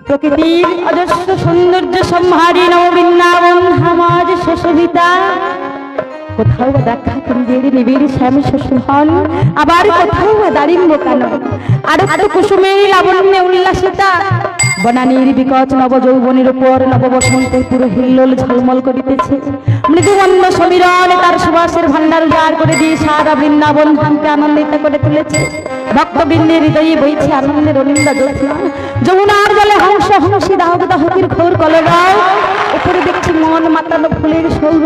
প্রকৃতির অজস্র সৌন্দর্য সম্হারী নববৃন্দাবন ধামাজ সুশোভিতা, কোথাও বা দেখা কুঞ্জের নিবিড় শ্যাম সুশোভন, আবার কোথাও বা দারিম্ব কানন, আর একটু কুসুমের লাবণ্যে উল্লাসিতা। বনানীর বিকট নব যৌবনের উপর নব বসন্তের পুরো হিল্লোল ঝলমল করিতেছে। মৃদুমন্দ সমীরণ তার সুবাসের ভান্ডার উজাড় করে দিয়ে সারা বৃন্দাবন ধামকে আনন্দিত করে তুলেছে। ভক্তবৃন্দের হৃদয়ে বইছে আনন্দের অনিন্দা জ্যোৎস্না। যমুনার জলে হংস হংসী দাহক দাহকের ঘোর কলরব, উপরে দেখছি মন মাতানো ফুলের সৌরভ,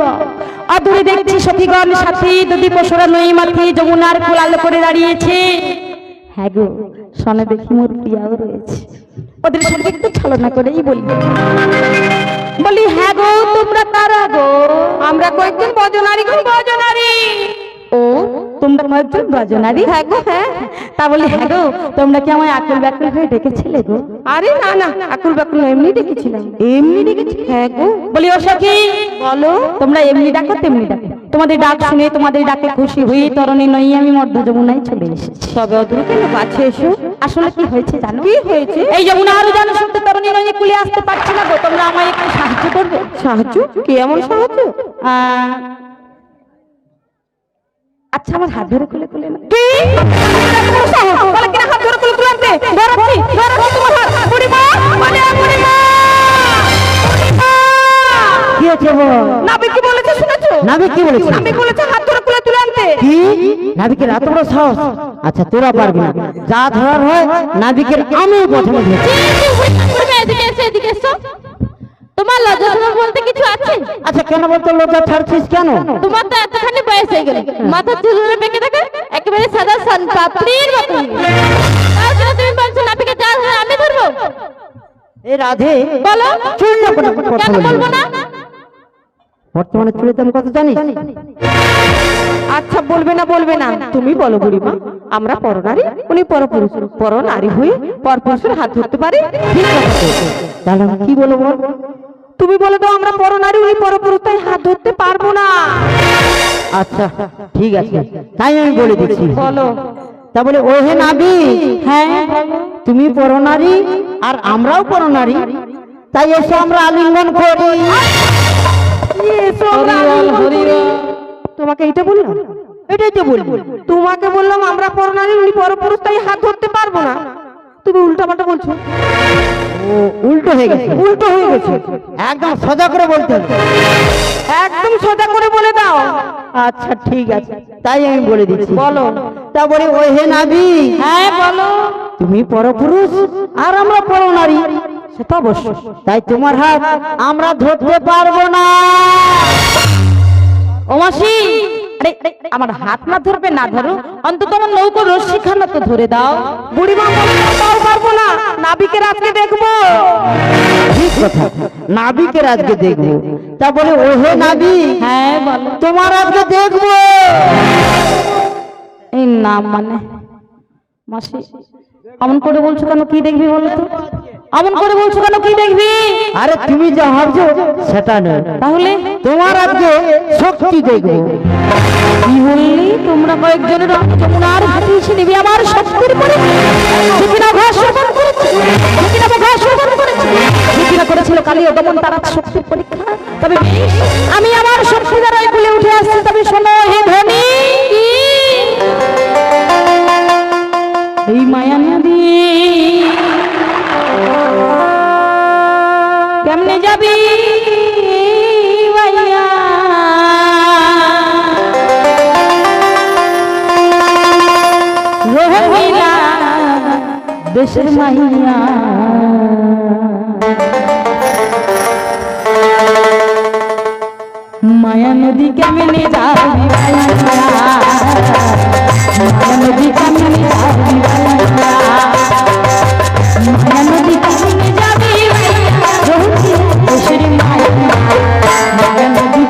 অদূরে দেখছি সখীগণ সাথী দুদি পশুরা নই মাথি যমুনার কোলাল করে দাঁড়িয়েছে। হ্যাঁ গো, শোনে দেখি মোর প্রিয়াও রয়েছে। ওদের সঙ্গে একটু ছলনা করেই বলি হ্যাঁ গো, তোমরা কারা গো? আমরা কয়েকজন বজনারী গো, বজনারী। ও, তোমরা কয়েকজন বজনারী? হ্যাঁ গো, হ্যাঁ। তা বলি হ্যাঁ গো, তোমরা কি আমায় আকুল ব্যাকুল হয়ে ডেকেছিলে গো? আরে না না, আকুল ব্যাকুল এমনি ডেকেছিলাম। এমনি ডেকেছি? হ্যাঁ গো। বলি ও সখী, বলো। তোমরা এমনি ডাকো তেমনি ডাকো, তোমাদের ডাক শুনে তোমাদের ডাকে খুশি হয়ে তরণী নই আমি মধ্য যমুনায় চলে এসেছি। তবে অদূর কেন কাছে এসো। আসলে কি হয়েছে জানো? কি হয়েছে? এই যমুনা আরো জানো সত্যি তরণী নই কুলে আসতে পারছি না গো, তোমরা আমায় একটু সাহায্য করবে। সাহায্য? কি এমন সাহায্য? আচ্ছা, আমার হাত ধরে খুলে খুলে না। কি বলে কিনা হাত ধরে খুলে খুলে আনতে? ধরছি ধরছি তোমার হাত। বুড়িমা মানে বুড়িমা, কি হচ্ছে বল? নাবি কি বলেছে শুনেছো? নাবি কি বলেছে? নাবি বলেছে হাত ধরে খুলে তুলে আনতে। কি নাবিকের এত বড় সাহস? আচ্ছা তোরা পারবি না, যা ধরার হয় নাবিকের আমি প্রথমে ধরছি। এদিকে এসো, এদিকে এসো। তোমার লজ্জা শরম বলতে কিছু আছে? আচ্ছা কেন বলতো লজ্জা ছাড়ছিস কেন? তোমার তো এতখানি বয়স হয়ে গেল, মাথা চুলগুলো বেঁকে থাকে একেবারে সাদা সান পাপড়ির মতো। তার জন্য তুমি বলছো নাবিকে যা ধরে আমি ধরবো? এই রাধে বলো, চুল না কেন বলবো না? বর্তমানে চুলের দাম কত জানিস? আচ্ছা বলবে না বলবে না, তুমি বলো বুড়িমা। আমরা পরনারী, উনি পরপুরুষ। পরনারী হয়ে পরপুরুষের হাত ধরতে পারি? তাহলে আমি কি বলবো? তুমি বলে দাও আমরা পরনারী, উনি পরপুরুষ, তাই হাত ধরতে পারবো না। আচ্ছা ঠিক আছে, তাই আমি বলে দিচ্ছি। বলো। তা বলে ও হে নাবি, হ্যাঁ তুমি পরনারী আর আমরাও পরনারী, তাই এসে আমরা আলিঙ্গন করি। তোমাকে এইটা বললাম? এটাই তো বলবো। তোমাকে বললাম আমরা পরনারী, উনি পরপুরুষ, তাই হাত ধরতে পারবো না। তুমি উল্টা পাল্টা বলছো। ও উল্টো হয়ে গেছে, উল্টো হয়ে গেছে। একদম সোজা করে বলতে হবে, একদম সোজা করে বলে দাও। আচ্ছা ঠিক আছে, তাই আমি বলে দিচ্ছি। বলো। তা বলে ওই হে নাবি, হ্যাঁ বলো। তুমি পরপুরুষ আর আমরা পরনারী, সেটা অবশ্য, তাই তোমার হাত আমরা ধরতে পারবো না। ও মাসি, আরে আমার হাত না ধরবে না ধরো, অন্তত আমার নৌকো রশ্মি খানা তো ধরে দাও। বুড়িমা বলে তাও পারবো না, নাবিকের আজকে দেখবো। ঠিক কথা, নাবিকের আজকে দেখবো। তা বলে ও হে নাবি, হ্যাঁ বলো। তোমার আজকে দেখবো। এই নাম মানে মাসি অমন করে বলছো কেন? কি দেখবি বলো তো? অমন করে বলছো কেন? কি দেখবি? আরে তুমি যা ভাবছো সেটা নয়, তাহলে তোমার আজকে শক্তি দেখবো। কি বললি? তোমরা কয়েকজনের যমুনার ঘাটে এসে নিবি আমার শক্তির পরীক্ষা করেছিল কালী ও দমন তারা শক্তির পরীক্ষা। তবে আমি আমার শক্তি দ্বারা খুলে উঠে আসছি। তবে শোনো হে ধনী, এই মায়া নদী কেমনে যাবি ভাইয়া? রহিলা দেশের মাইয়া, মায়া নদী কেমনে যাবি ভাইয়া? মায়া নদী কেমনে যাবি ভাইয়া? মায়া নদী কেমনে যাবি ভাইয়া? দেশের মাইয়া, মায়া নদী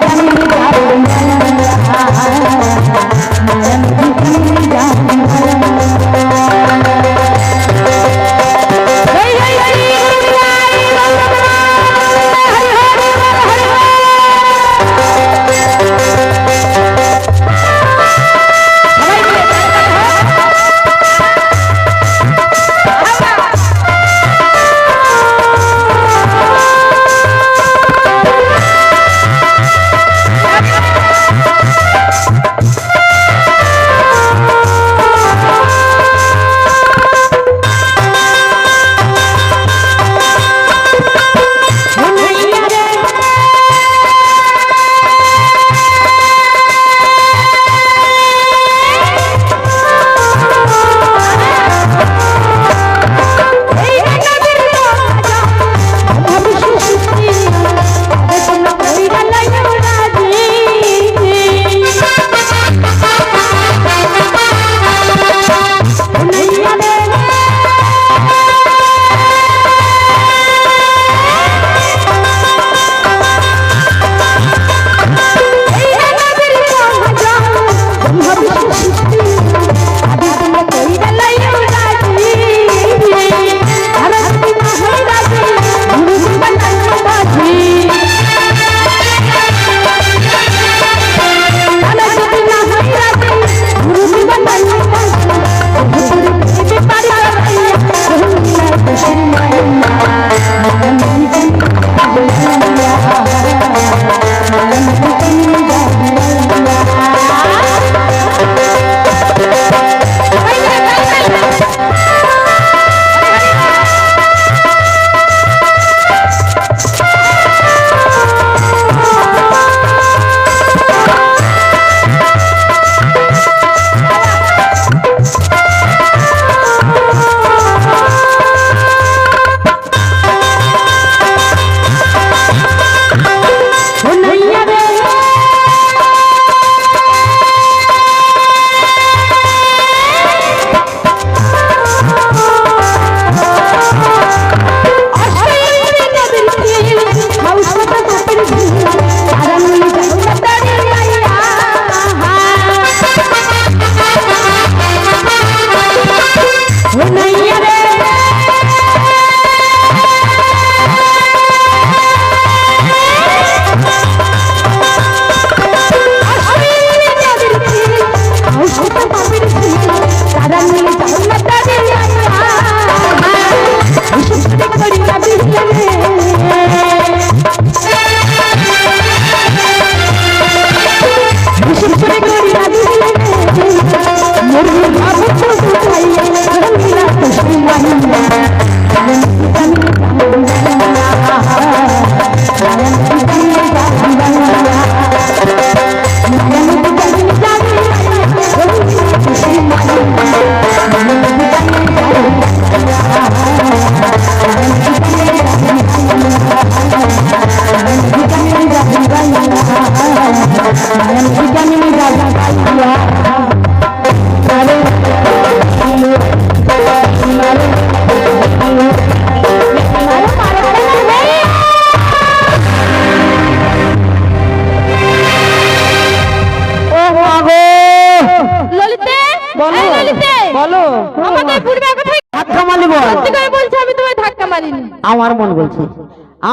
আমার মন বলছে,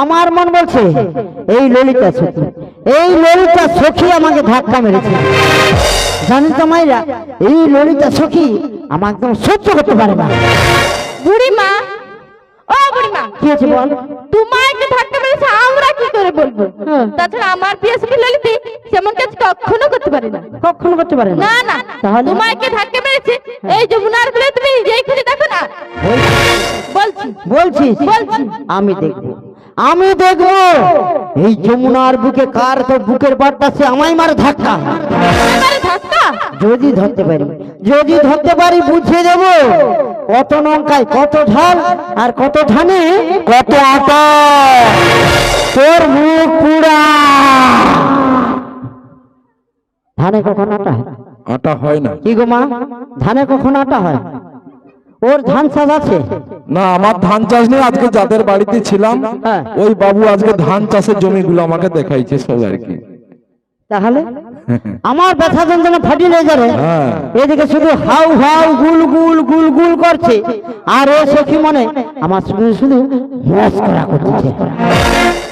আমার মন বলছে এই ললিতা সখী, এই ললিতা সখী আমাকে ধাক্কা মেরেছে। জানেন তো মাইরা, এই ললিতা সখী আমাকে একদম সহ্য করতে পারে না। বুড়িমা, ও বুড়িমা, কি হয়েছে বল? তোমাকে ধাক্কা মেরেছে আমরা কি করে বলবো? তাছাড়া আমার পিয়াসী ললিতি সেমন কাজ কখনো করতে পারে না। কখনো করতে পারে না? না না, তাহলে তোমাকে ধাক্কা মেরেছে এই যমুনার বলে তুমি নিজেই খুঁজে দেখো না। বলছি বলছিস? বলছি। আমি দেখবো, আমি দেখবো এই যমুনার বুকে কার তো বুকের বাড়তাছে আমায় মারে ধাক্কা। এবারে ধাক্কা যদি ধরতে পারি, যদি ধরতে পারি বুঝিয়ে দেব কত লঙ্কায় কত ঝাল আর কত ধানে কত আটা। তোর মুখ পুরা। ধানে কখন আটা হয়? আটা হয় না। কি গো মা, ধানে কখন আটা হয়? ওর ধান চাষ আছে? না, আমার ধান চাষ নেই। আজকে যাদের বাড়িতে ছিলাম হ্যাঁ। ওই বাবু আজকে ধান চাষের জমিগুলো আমাকে দেখাইছে সব আর কি। তাহলে আমার ব্যথা যন্ত্রণা ফাটিয়ে নিয়ে যাবে। হ্যাঁ। এদিকে শুধু হাউ হাউ গুল গুল গুল গুল করছে, আর ও সখী মনে আমার শুধু শুধু মস্করা করছে।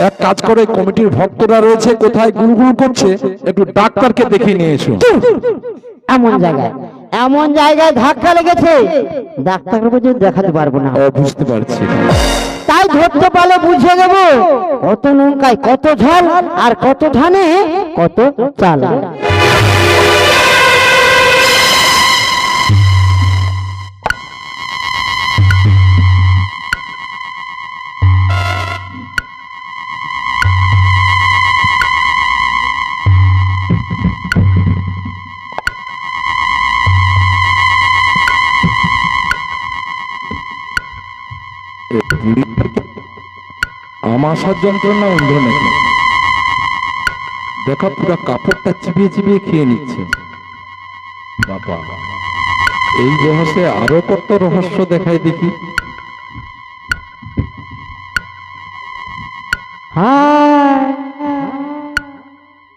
এক কাজ করে, কমিটির ভক্তরা রয়েছে, কোথায় গুলগুল করছে একটু ডাক্তারকে দেখিয়ে নিয়ে এসো। এমন জায়গায়, এমন জায়গায় ধাক্কা লেগেছে ডাক্তার পর্যন্ত দেখাতে পারবো না। ও, বুঝতে পারছি। তাই ধরতে পারলে বুঝে দেব কত নৌকায় কত ঝাল আর কত ধানে কত চাল। আমাশার যন্ত্রণা অন্ধ নাকি? দেখা, পুরো কাপড়টা চিবিয়ে চিবিয়ে খেয়ে নিচ্ছে। বাবা, এই রহস্যে আরো কত রহস্য দেখায় দেখি। Hi,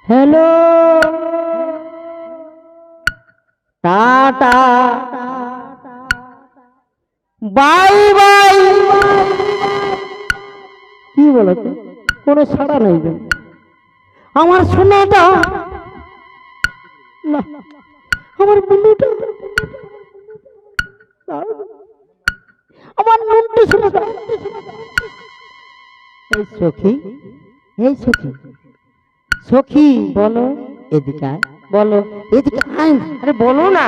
hello, tata, bye bye. কি বলতো, কোনো সাড়া নাই যে। আমার সোনাটা না, আমার বুনুটা, আমার নুনটু সোনাটা। এই সখী, এই সখী, সখী বলো, এদিকে আয়, বলো এদিকে আয়। আরে বলো না।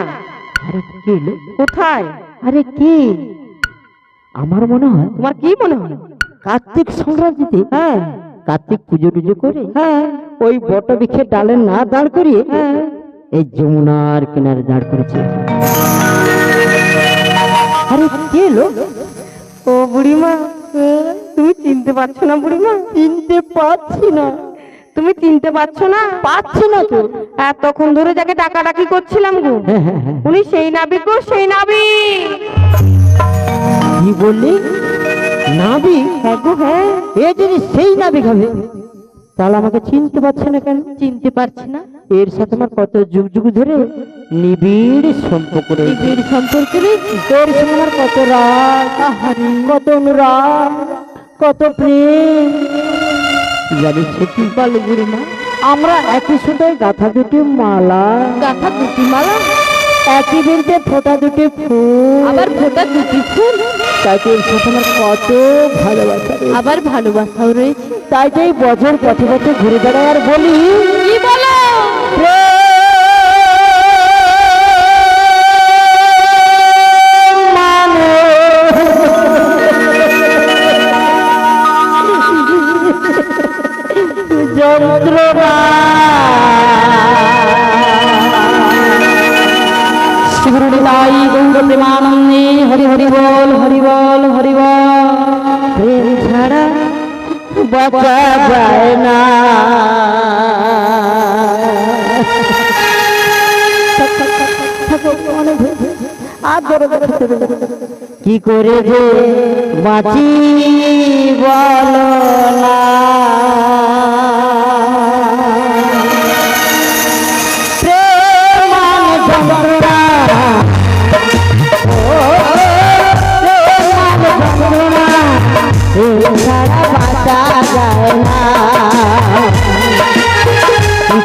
আরে কি হলো? কোথায়? আরে কি, আমার মনে হয় তোমার কি মনে হয়? কার্তিক সংক্রান্তিতে, হ্যাঁ, কার্তিক পুজো টুজো করে, হ্যাঁ, ওই বট বৃক্ষের ডালে না দাঁড় করিয়ে, হ্যাঁ, এই যমুনার কিনারে দাঁড় করেছে। আরে কে এলো? ও বুড়িমা, তুমি চিনতে পারছো না বুড়িমা? চিনতে পারছি না। তুমি চিনতে পারছো না? পাচ্ছি না তো। এতক্ষণ ধরে যাকে ডাকাডাকি করছিলাম গো, হ্যাঁ হ্যাঁ হ্যাঁ। উনি সেই নাবিক গো, সেই নাবিক। কি বললি? নাবিক? হ্যাঁ গো হ্যাঁ। এ যদি সেই নাবিক হবে তাহলে আমাকে চিনতে পারছে না কেন? চিনতে পারছি না? এর সাথে আমার কত যুগ যুগ ধরে নিবিড় সম্পর্ক রয়েছে। নিবিড় সম্পর্ক রয়েছে। তোর সঙ্গে আমার কত রাগ, কত অনুরাগ, কত প্রেম। জানিস কি বলে বুড়িমা, আমরা একই সুতোয় গাঁথা দুটি মালা, গাঁথা দুটি মালা, একই বৃন্তে ফোটা দুটি ফুল, আবার ফোটা দুটি ফুল। তাই তো এর সাথে আমার কত ভালোবাসা রয়েছে। আবার ভালোবাসাও রয়েছে। তাই তো এই বছর পথে পথে ঘুরে বেড়াই আর বলি, কি বলো? যন্ত্রণা শিবরুড়িতাই গৌর প্রেমানন্দে হরি হরি বল, হরি বল, হরি বল। প্রেম ছাড়া বাঁচা যায় না। কি করে যে বাঁচি বলো না। প্রেমান যন্ত্রণা, ও প্রেমান যন্ত্রণা,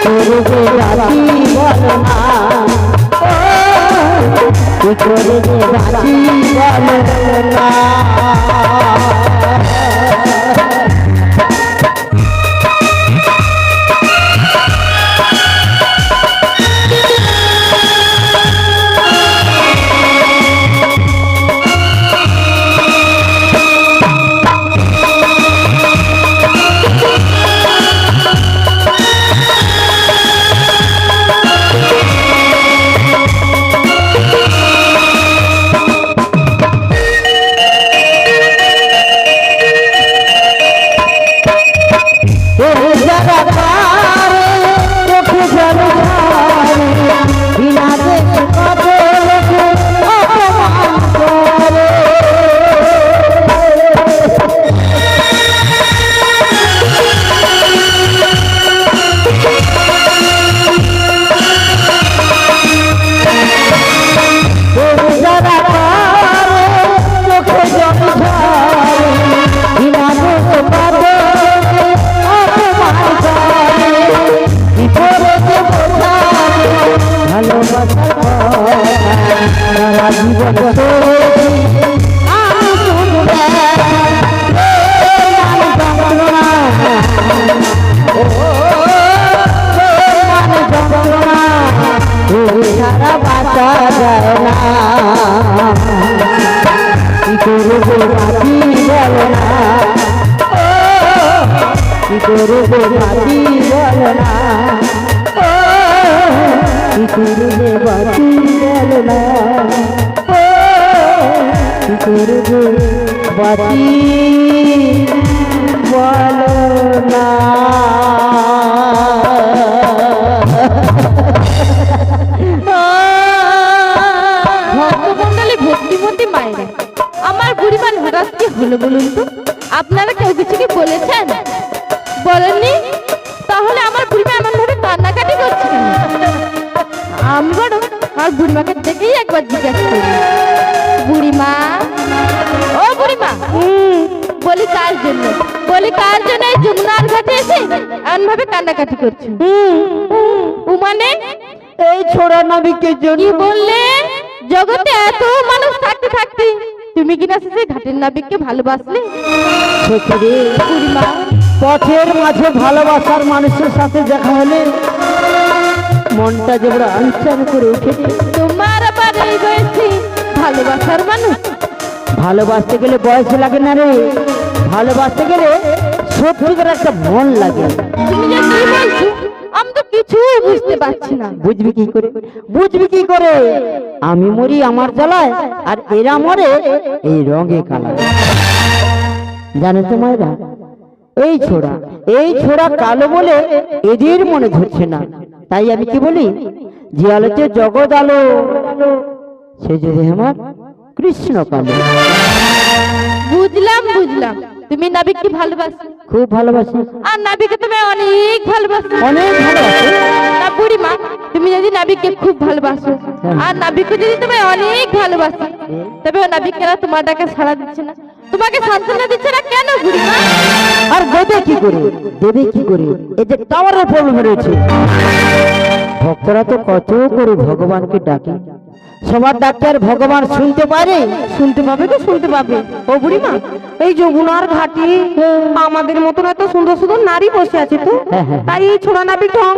করে যে বাঁচি বলো না, কি করে যে বাঁচি বলো না। আপনারা কেউ কিছু কি বলেছেন? বলেননি? তাহলে আমার বুড়িমা এমন ভাবে কান্নাকাটি করছে কেন? আমি বরং আমার বুড়িমাকে দেখেই একবার জিজ্ঞাসা করি। বুড়িমা, ও বুড়িমা, বলি কার জন্য এই যমুনার ঘাটে এসে এমন ভাবে কান্নাকাটি করছে? ও মানে এই ছোড়া নাবিকের জন্য। কি বললে? জগতে এত মানুষ থাকতে থাকতে তুমি কিনা সে ঘাটের নাবিককে ভালোবাসলে? বুড়িমা, পথের মাঝে ভালোবাসার মানুষের সাথে দেখা হলে মনটা যে বড় আনচান করে উঠেছে। তোমার আবার এই বয়সে ভালোবাসার মানুষ? ভালোবাসতে গেলে বয়স লাগে না রে, ভালোবাসতে গেলে সত্যিকার একটা মন লাগে। তুমি যে কি বলছো আমি তো কিছুই বুঝতে পারছি না। বুঝবি কি করে? আমি মরি আমার জ্বালায় আর এরা মরে এই রঙে কালা। জানো তো মায়েরা, এই ছোড়া কালো বলে এদের মনে ধরছে না। তাই আমি কি বলি, যে আলোতে জগৎ আলো সে যদি আমার কৃষ্ণ কালো। বুঝলাম তুমি নাবিককে ভালোবাসো, খুব ভালোবাসি। আর নাবিককে তুমি অনেক ভালোবাসো। না বুড়িমা, তুমি যদি নাবিককে খুব ভালোবাসো আর নাবিককে যদি তুমি অনেক ভালোবাসো, তবে ও নাবিকেরা তোমার ডাকে সাড়া দিচ্ছে না, তোমাকে সান্ত্বনা দিচ্ছে না কেন বুড়িমা? আর দেবে কি করে? এই যে টাওয়ারের প্রবলেম রয়েছে। ভক্তরা তো কত করে ভগবানকে ডাকে, সবার ডাক্তার ভগবান শুনতে পাবে তো শুনতে পাবে। ও বুড়িমা, এই যমুনার ঘাটে আমাদের মতন এত সুন্দর সুন্দর নারী বসে আছে তো, তাই এই ছোড়া নাবিক ঢং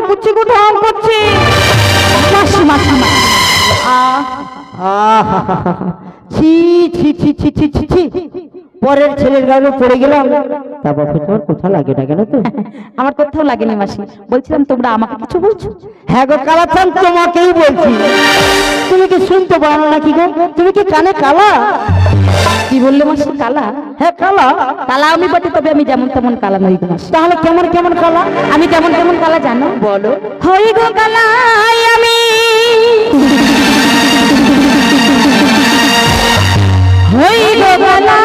করছে। পরের ছেলের গায়ে পড়ে গেলাম। তারপর তোমার কোথাও লাগে না কেন? তো আমার কোথাও লাগেনি মাসি, বলছিলাম তোমরা আমাকে কিছু বলছো? হ্যাঁ গো কালাচান, তোমাকেই বলছি। তুমি কি শুনতে পারো নাকি গো? তুমি কি কানে কালা? কি বললে মাসি? কালা? হ্যাঁ কালা আমি বটে, তবে আমি যেমন তেমন কালা নই গো মাসি। তাহলে কেমন কালা? আমি কেমন কালা জানো? বলো। হই গো কালা আমি, হই গো কালা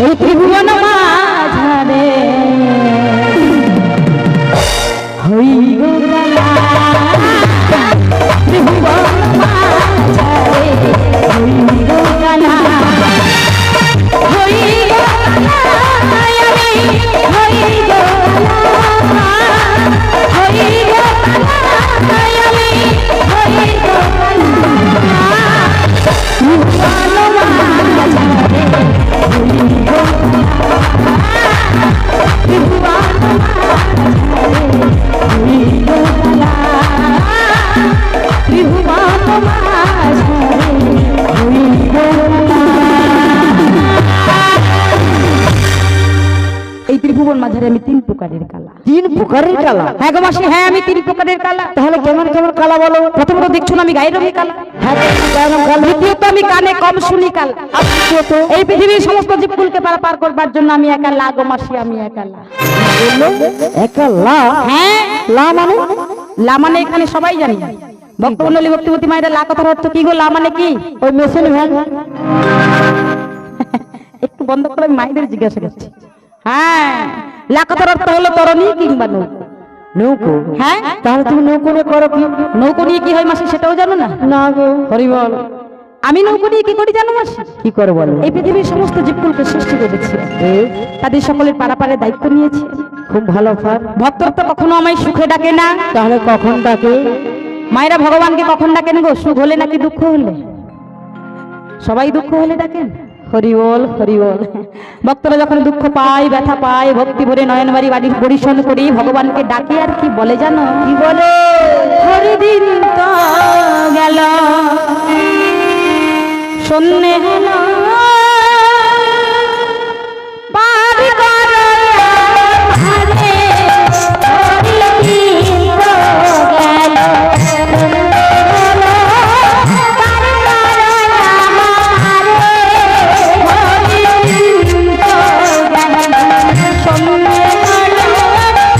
এই ত্রিভুবন মাঝারে, হই গো কালা ত্রিভুবন মাঝারে, হই গো কালা, হই গো কালা। ত্রিভুবন মাঝারে আমি 3 প্রকারের কালা। 3 প্রকারের কালা? হ্যাঁ গো মাসি, হ্যাঁ আমি 3 প্রকারের কালা। তাহলে কেমন কেমন কালা বলো? প্রথমত দেখছো না আমি গায়ের রঙের কালা। হ্যাঁ, কেমন কালা? দ্বিতীয়ত আমি কানে কম শুনি কালা। আর তৃতীয়ত? এই পৃথিবীর সমস্ত জীবকুলকে পারাপার করবার জন্য আমি একা লা গো মাসি, আমি একা লা। একা লা? হ্যাঁ, লা মানে? লা মানে এখানে সবাই জানি। ভক্তমণ্ডলী ভক্তিবতী মায়েরা লা কথার অর্থ কি গো? লা মানে কি? ওই মেশিন ভ্যান। একটু বন্ধ করে আমি মায়েদের জিজ্ঞাসা করছি। হ্যাঁ, লা কথার অর্থ হলো তরণী কিংবা নৌকো। নৌকো? হ্যাঁ, তাহলে তুমি নৌকো নিয়ে করো কি? নৌকো নিয়ে কি হয় মাসি সেটাও জানো না? না গো। হরি বল। আমি নৌকো নিয়ে কি করি জানো মাসি? কি করে বলো? এই পৃথিবীর সমস্ত জীবকুলকে সৃষ্টি করেছি, তাদের সকলের পারাপারের দায়িত্ব নিয়েছি। খুব ভালো ফার। ভক্তরা তো কখনো আমায় সুখে ডাকে না। তাহলে কখন ডাকে? মায়েরা ভগবানকে কখন ডাকেন গো? সুখ হলে নাকি দুঃখ হলে? সবাই দুঃখ হলে ডাকেন। হরি বল, হরি বল। ভক্তরা যখন দুঃখ পায়, ব্যথা পায়, ভক্তি ভরে নয়ন বাড়ি বাড়ি পরিশোধ করি ভগবানকে ডাকে। আর কি বলে জানো? কি বলে? হরি দিন তো গেল, শূন্য হলো পার করো আমারে। হরি দিন তো গেল, শূন্য হলো পার করো আমারে। হরি দিন তো গেল, শূন্য হলো পার করো আমারে।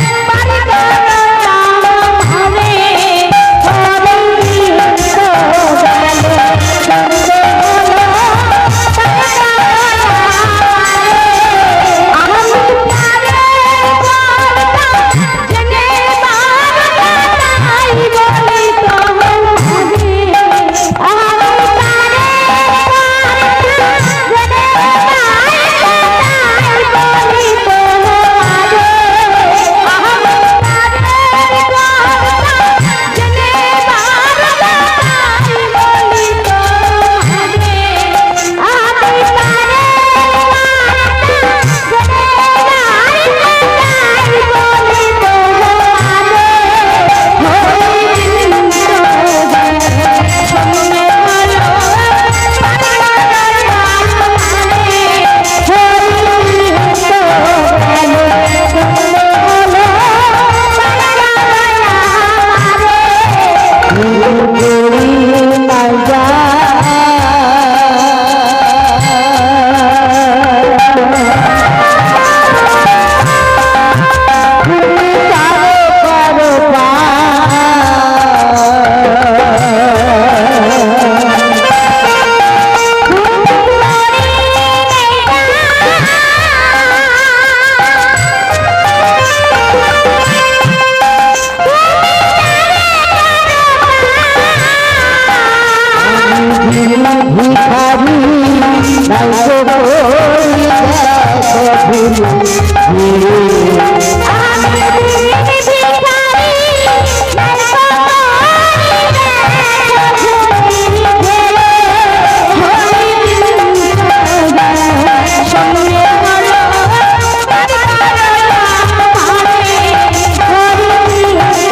হরি দিন তো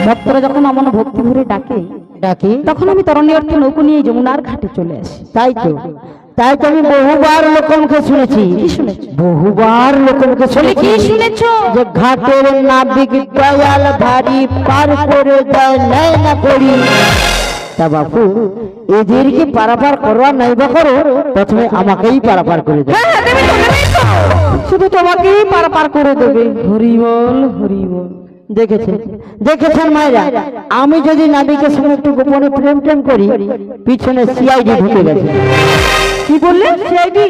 ভক্তরা যখন আমার ভক্তি ভরে ডাকে ডাকে তখন আমি তরণী অর্থে নৌকো নিয়ে যমুনার ঘাটে চলে আসি। তাই তো, তাই তো আমি বহুবার লোকমুখে শুনেছি। কি শুনেছো? বহুবার লোকমুখে বলে কি শুনেছি শুনেছো? যে ঘাটের নাবিক দয়াল ভারী পার করে দেয় নেয় না করি। তা বাপু, এদেরকে পারাপার করবা নাই বা করো, প্রথমে আমাকেই পারাপার করে দেয়। হ্যাঁ, দেবে তো, দেবে তো। শুধু তোমাকেই পারাপার করে দেবে। হরি বল, হরি বল। দেখেছেন, দেখেছেন মায়েরা, আমি যদি নাবিকের সঙ্গে একটু গোপনে প্রেম টেম করি, পিছনে সিআইডি ঢুকে গেছে। কি বললে? সিআইডি?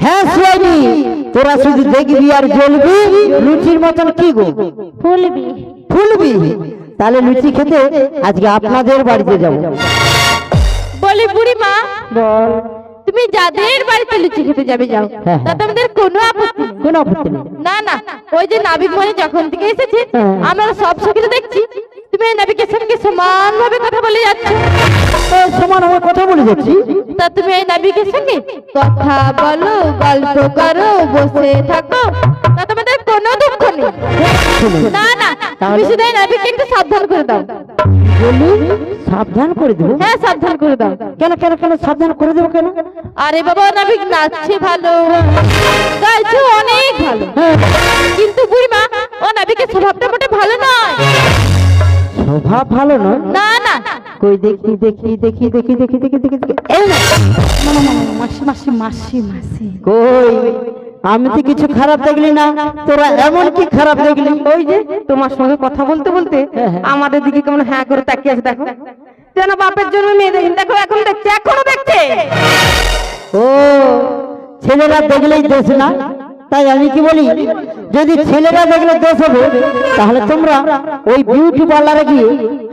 হ্যাঁ সিআইডি। তোরা শুধু দেখবি আর জ্বলবি, লুচির মতন কি গো ফুলবি। ফুলবি। তাহলে লুচি খেতে আজকে আপনাদের বাড়িতে যাব। বলি বুড়ি মা, বল। তুমি যাদের বাড়িতে লুচি খেতে যাবে যাও, হ্যাঁ। তাতে আমাদের কোনো আপত্তি নেই। কোনো আপত্তি নেই। না না, ওই যে নাবিক মনে যখন থেকে এসেছে হ্যাঁ। আমরা সব সখীরা দেখছি তুমি তুমি এই নাবিকের সঙ্গে সমানভাবে কথা বলে যাচ্ছ। সমান হয়ে কথা বলে যাচ্ছি। তা তুমি এই নাবিকের সঙ্গে কথা বলো, গল্প করো, বসে থাকো, তা তোমাদের কোনো দুঃখ নেই। না না, তুমি শুধু এই নাবিককে একটু সাবধান করে দাও। বলুন, সাবধান করে দেবো? হ্যাঁ, সাবধান করে দাও। কেন কেন কেন সাবধান করে দেবো কেন? আরে বাবা, নাবিক নাচছে ভালো, গাইছে অনেক ভালো, কিন্তু বুড়িমা ও নাবিকের স্বভাবটা মোটে ভালো নয়। স্বভাব ভালো নয়? না না, কই দেখি দেখি দেখি দেখি দেখি দেখি দেখি দেখি। এই না, মাসি মাসি মাসি মাসি, কই আমি তো কিছু খারাপ দেখলি না, তোরা এমন কি খারাপ দেখলি? ওই যে তোমার সঙ্গে কথা বলতে বলতে আমাদের দিকে কেমন হ্যাঁ করে তাকিয়ে আছে, দেখো যেন বাপের জন্য মেয়ে দেখেন। দেখো এখন দেখছে, এখনো দেখছে। ও, ছেলেরা দেখলেই দোষ না, তাই আমি কি বলি, যদি ছেলেরা দেখলে দোষ হবে তাহলে তোমরা ওই বিউটি পার্লারে গিয়ে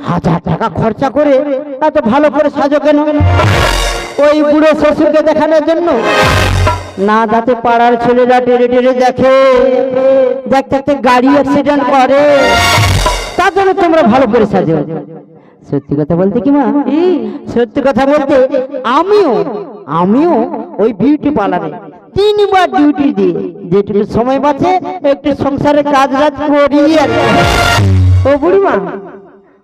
1000 টাকা খরচা করে এত ভালো করে সাজো কেন? ওই বুড়ো শ্বশুরকে দেখানোর জন্য না? যাতে পাড়ার ছেলেরা টেরে টেরে দেখে, দেখতে দেখতে গাড়ি অ্যাক্সিডেন্ট করে, তার জন্য তোমরা ভালো করে সাজো। সত্যি কথা বলতে কি মা, সত্যি কথা বলতে আমিও ওই বিউটি পার্লারে 3 বার ডিউটি দিয়ে যেটুকু সময় বাঁচে একটু সংসারের কাজ রাজ করি। আর ও বুড়িমা,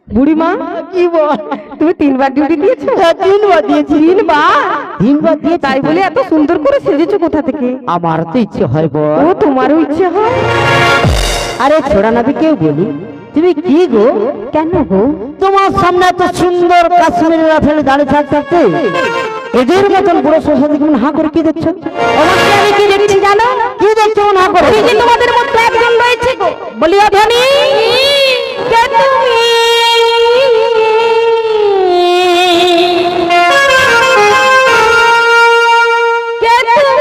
বুড়িমা কি বল, তুমি 3 বার ডিউটি দিয়েছো? 3 বার দিয়েছি। 3 বার? 3 বার দিয়েছি। তাই বলে এত সুন্দর করে সেজেছো কোথা থেকে? আমার তো ইচ্ছে হয় বল। ও, তোমারও ইচ্ছে হয়? আরে ছোড়া নাবি কেউ বলি, তুমি কি গো? কেন গো? তোমার সামনে এত সুন্দর কাশ্মীরের রাফেলে দাঁড়িয়ে থাকতে এদের মতন বড় শ্বশুর কেমন হা করে কি দেখছো? অবশ্যই আমি কি দেখছি জানো? কি দেখছো মন হা করে? এই যে তোমাদের মধ্যে একজন রয়েছে গো, বলি অধনি, কে তুমি? কে তুমি?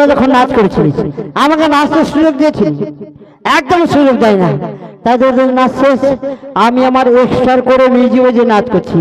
তোরা যখন নাচ করেছিলিস আমাকে নাচতে সুযোগ দিয়েছিলি? একদম সুযোগ দেয় না। তাই তোদের নাচ শেষ, আমি আমার এক্সট্রা করে মিউজিকে যে নাচ করছি।